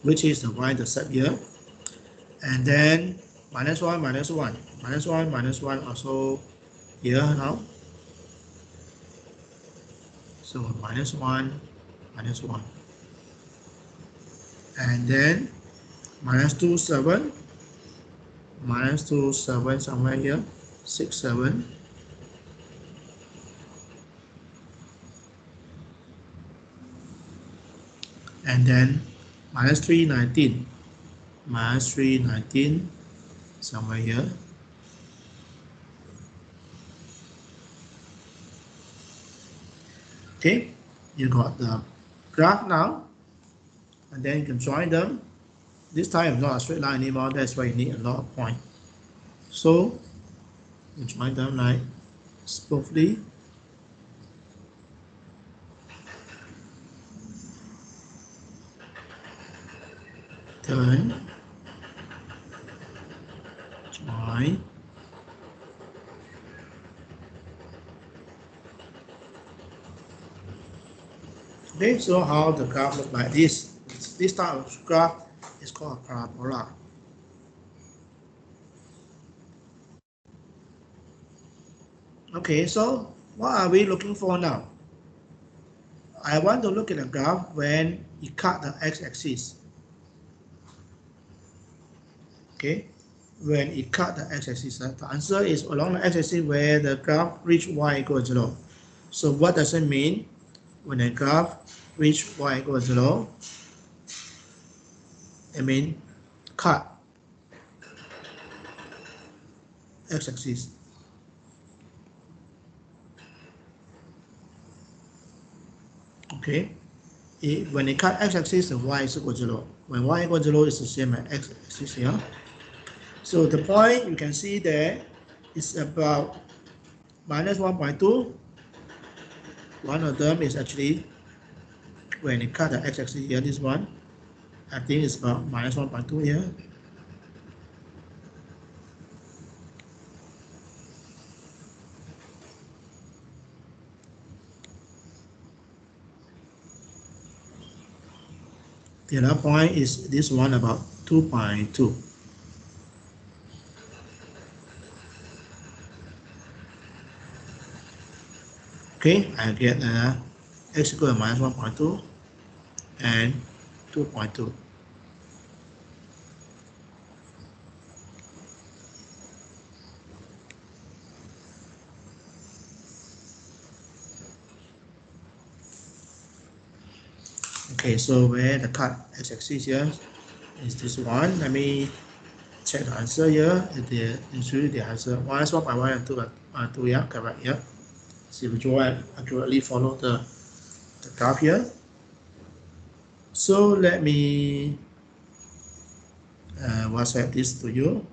Which is the y-intercept here. And then minus 1, minus 1. Minus 1, minus 1 also here now. So minus 1, minus 1. And then minus 2, 7. Minus 2, 7 somewhere here. 6, 7. And then minus 3, 19. Minus 3, 19 somewhere here. Okay, you got the graph now, and then you can join them. This time it's not a straight line anymore, that's why you need a lot of points. So you join them like smoothly. Turn, join. Okay, so how the graph look like this? This type of graph is called a parabola. Okay, so what are we looking for now? I want to look at a graph when you cut the x-axis. Okay, when it cut the x-axis, the answer is along the x-axis where the graph reach y equals 0. So what does it mean when a graph reach y equals 0? It means cut x-axis. Okay, when it cut x-axis, y is equal to 0. When y equals 0, it's the same as x-axis here. So the point you can see there is about minus 1.2. One of them is actually when it cut the x-axis here, this one, I think it's about minus 1.2 here. The other point is this one about 2.2. Okay, I get x equal to minus 1.2 and 2.2. Okay, so where the cut x-axis here is this one. Let me check the answer here. It's really the answer minus 1.1 and 2, yeah, correct, yeah. See which one accurately follow the graph here. So let me WhatsApp this to you.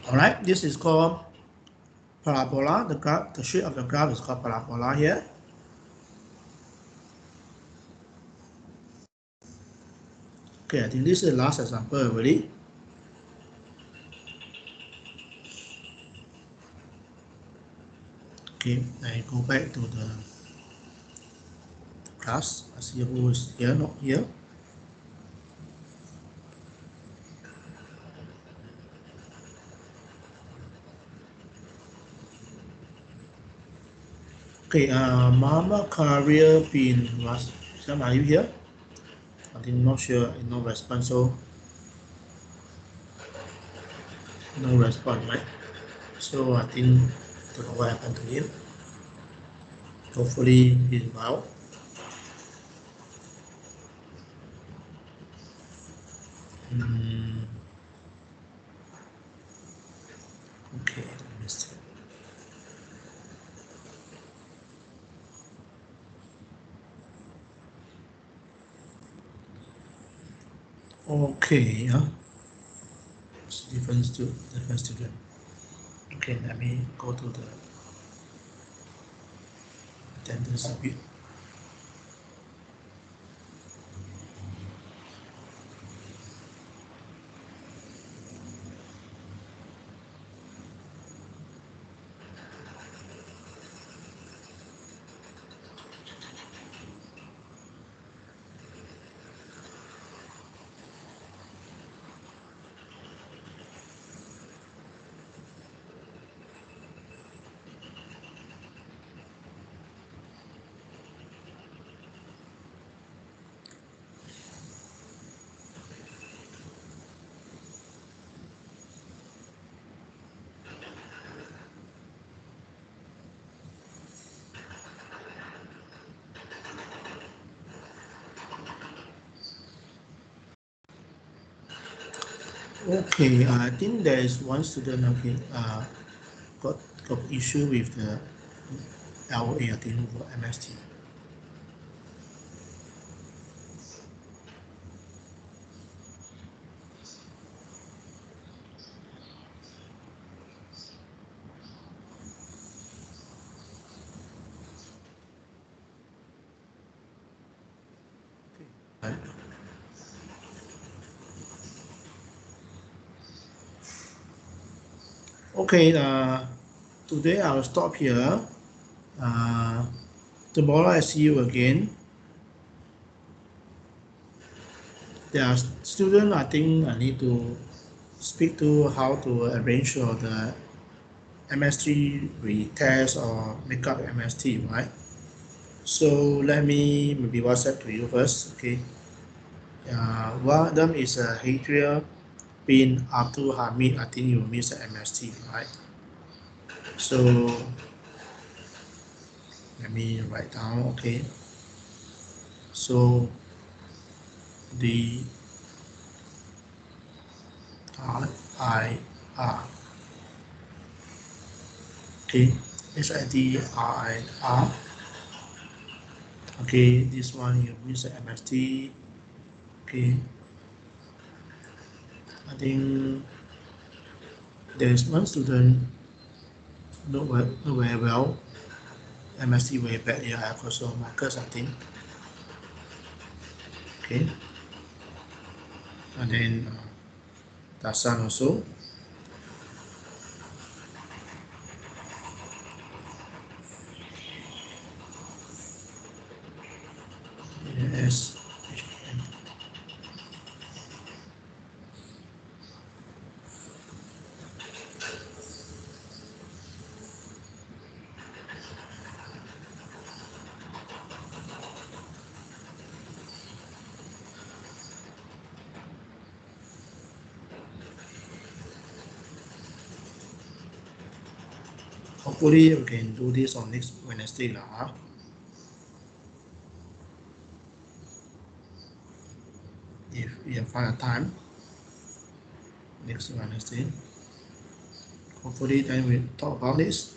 All right, this is called parabola. The graph, the shape of the graph is called parabola here. Okay, I think this is the last example already. Okay, I go back to the class. I see who is here, not here. Okay, Mama Career Bin was, Sam, are you here? I think not sure, no response, so no response, right? So I think don't know what happened to him. Hopefully he's well. Okay, let me see. Okay, it's different student. Okay, let me go to the attendance a bit. Okay, I think there is one student, okay, got issue with the LA, I think, for MST. Okay. Okay, today I'll stop here. Tomorrow I see you again. There are students, I think I need to speak to how to arrange for the MS3 retest or make up MST, right? So let me maybe WhatsApp to you first, okay? One of them is a Hadria bin Abdul Hamid. I think you miss the MST, right? So let me write down, okay? So the RIR, okay? HIDRIR. Okay, this one you miss the MST. Okay, I think there is one student not very well. MST very bad. Yeah, I have also markers, I think. Okay, and then Dasan also. Yes. Hopefully we can do this on next Wednesday lah. If we have find a time next Wednesday. Hopefully then we talk about this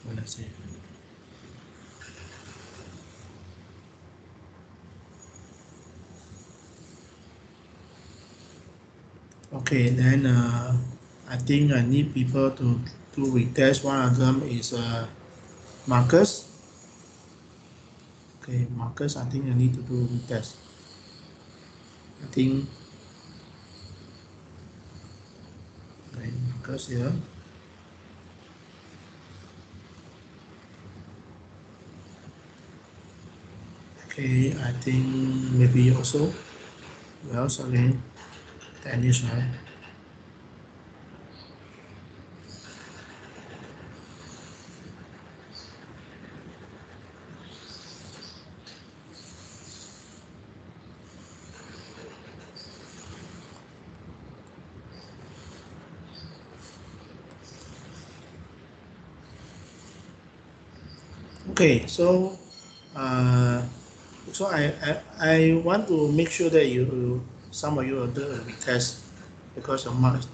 Wednesday. Okay, then I think I need people to do retest. One of them is Marcus. Okay, Marcus, I think I need to do retest. I think okay, Marcus here. Okay, I think maybe also. Well, sorry, Dennis, right? Okay, so I want to make sure that some of you will do a retest because the marks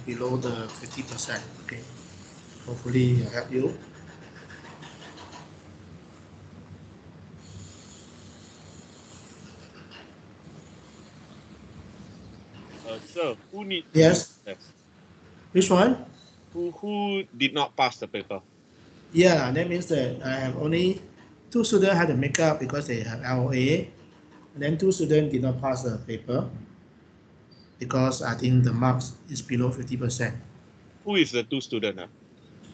below the 50%. Okay, hopefully it help you. Sir, who needs Yes. to test? Which one? Who did not pass the paper? Yeah, that means that I have only 2 students had to make up because they have LOA, and then 2 students did not pass the paper because I think the marks is below 50%. Who is the 2 student?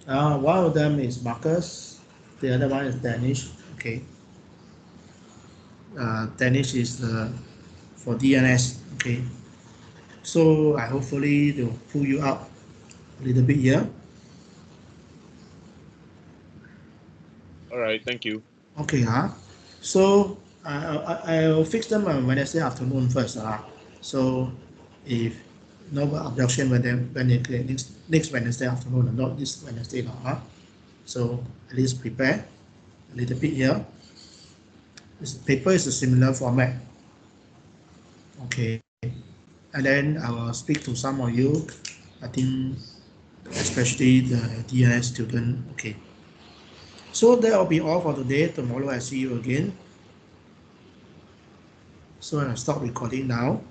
One of them is Marcus, the other one is Danish. Okay, Danish is for DNS. Okay, so I hopefully they'll pull you up a little bit here. All right, thank you. Okay, so I'll fix them on Wednesday afternoon first. So if no objection when they next Wednesday afternoon, not this Wednesday now. So at least prepare a little bit here. This paper is a similar format. Okay, and then I will speak to some of you. I think especially the DNS student. Okay. So that will be all for today. Tomorrow I see you again. So I'll stop recording now.